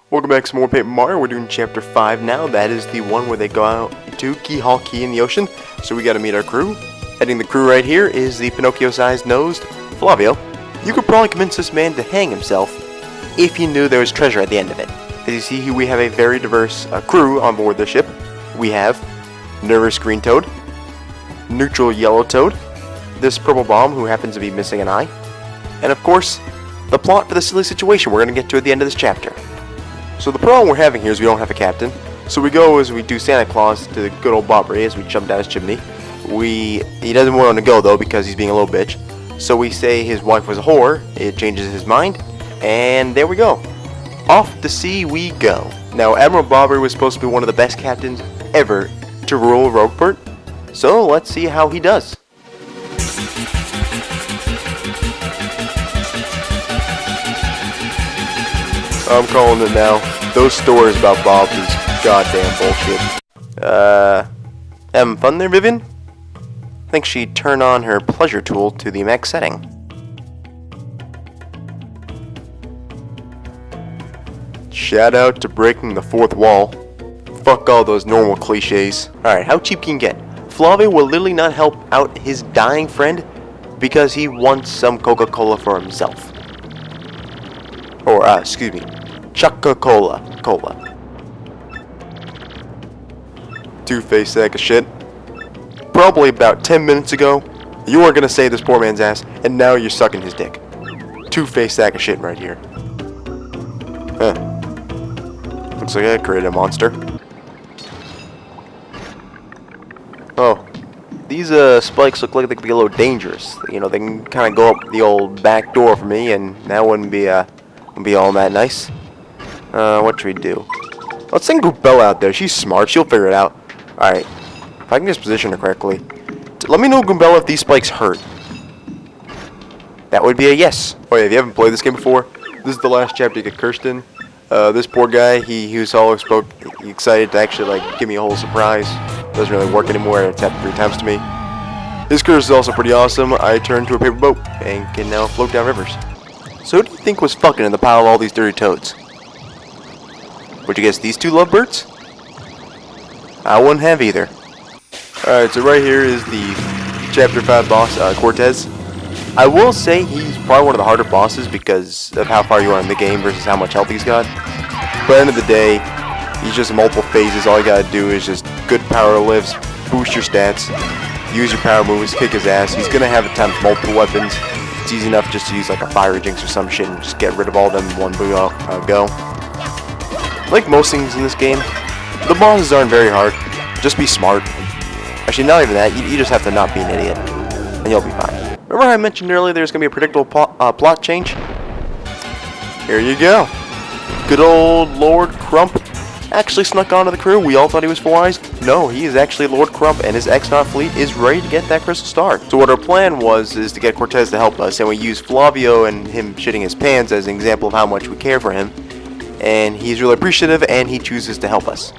Welcome back to some more Paper Mario. We're doing Chapter 5 now. That is the one where they go out to Key Hall Key in the ocean. So we gotta meet our crew. Heading the crew right here is the Pinocchio-sized nosed Flavio. You could probably convince this man to hang himself if he knew there was treasure at the end of it. As you see here, we have a very diverse crew on board the ship. We have Nervous Green Toad, Neutral Yellow Toad, this Purple Bomb who happens to be missing an eye, and of course, the plot for the silly situation we're going to get to at the end of this chapter. So the problem we're having here is we don't have a captain. So we go as we do Santa Claus to the good old Bobbery as we jump down his chimney. He doesn't want to go though because he's being a little bitch. So we say his wife was a whore, it changes his mind, and there we go. Off to sea we go. Now Admiral Bobbery was supposed to be one of the best captains ever to rule Rogueport. So let's see how he does. I'm calling it now. Those stories about Bob is goddamn bullshit. Having fun there, Vivian? I think she'd turn on her pleasure tool to the max setting. Shout out to breaking the fourth wall. Fuck all those normal cliches. Alright, how cheap can you get? Flavio will literally not help out his dying friend because he wants some Coca-Cola for himself. Or, excuse me, Chuck-a-Cola. Two-faced sack of shit. Probably about 10 minutes ago, you weren't gonna save this poor man's ass, and now you're sucking his dick. Two-faced sack of shit right here. Huh. Looks like I created a monster. Oh. These spikes look like they could be a little dangerous. You know, they can kind of go up the old back door for me, and that wouldn't be all that nice. What should we do? Let's send Goobella out there. She's smart. She'll figure it out. Alright. If I can just position her correctly. Let me know, Goobella, if these spikes hurt. That would be a yes. Oh yeah, if you haven't played this game before, this is the last chapter you get cursed in. This poor guy, he was all excited to actually, like, give me a whole surprise. Doesn't really work anymore. It's happened 3 times to me. His curse is also pretty awesome. I turned to a paper boat and can now float down rivers. So who do you think was fucking in the pile of all these dirty toads? Would you guess these 2 lovebirds? I wouldn't have either. Alright, so right here is the Chapter 5 boss, Cortez. I will say he's probably one of the harder bosses because of how far you are in the game versus how much health he's got. But at the end of the day, he's just multiple phases. All you gotta do is just good power lifts, boost your stats, use your power moves, kick his ass. He's gonna have at times multiple weapons. It's easy enough just to use like a fire jinx or some shit and just get rid of all of them in one go. Like most things in this game, the bosses aren't very hard. Just be smart. Actually, not even that. You just have to not be an idiot, and you'll be fine. Remember how I mentioned earlier there's going to be a predictable plot change? Here you go. Good old Lord Crump actually snuck onto the crew. We all thought he was 4 eyes. No, he is actually Lord Crump, and his X-Naut fleet is ready to get that crystal star. So what our plan is to get Cortez to help us, and we use Flavio and him shitting his pants as an example of how much we care for him. And he's really appreciative, and he chooses to help us.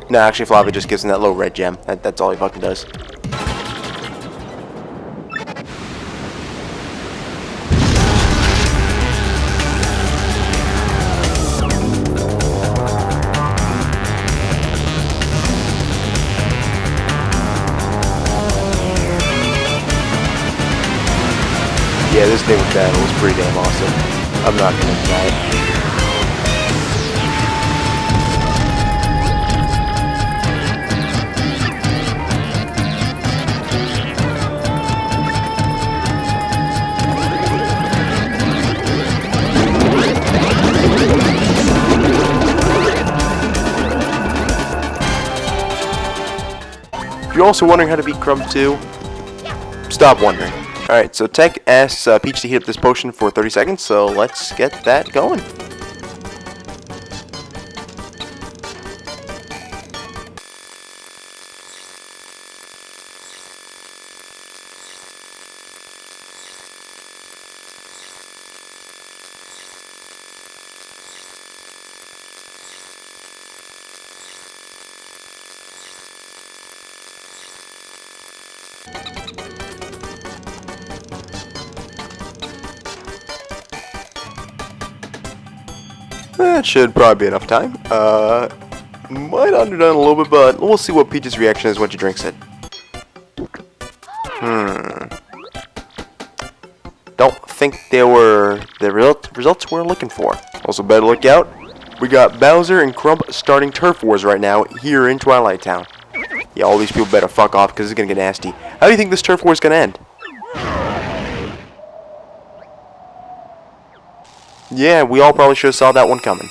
No, actually, Flavio just gives him that little red gem. That's all he fucking does. Yeah, this thing with battle was pretty damn awesome. I'm not gonna deny it. If you're also wondering how to beat Crump 2, stop wondering. Alright, so Tech asks Peach to heat up this potion for 30 seconds, so let's get that going. that should probably be enough time. Might underdone a little bit, but we'll see what Peach's reaction is when she drinks it. Don't think they were the results we're looking for. Also, better look out. We got Bowser and Crump starting turf wars right now here in Twilight Town. Yeah, all these people better fuck off because it's gonna get nasty. How do you think this turf war is gonna end? Yeah, we all probably should have saw that one coming.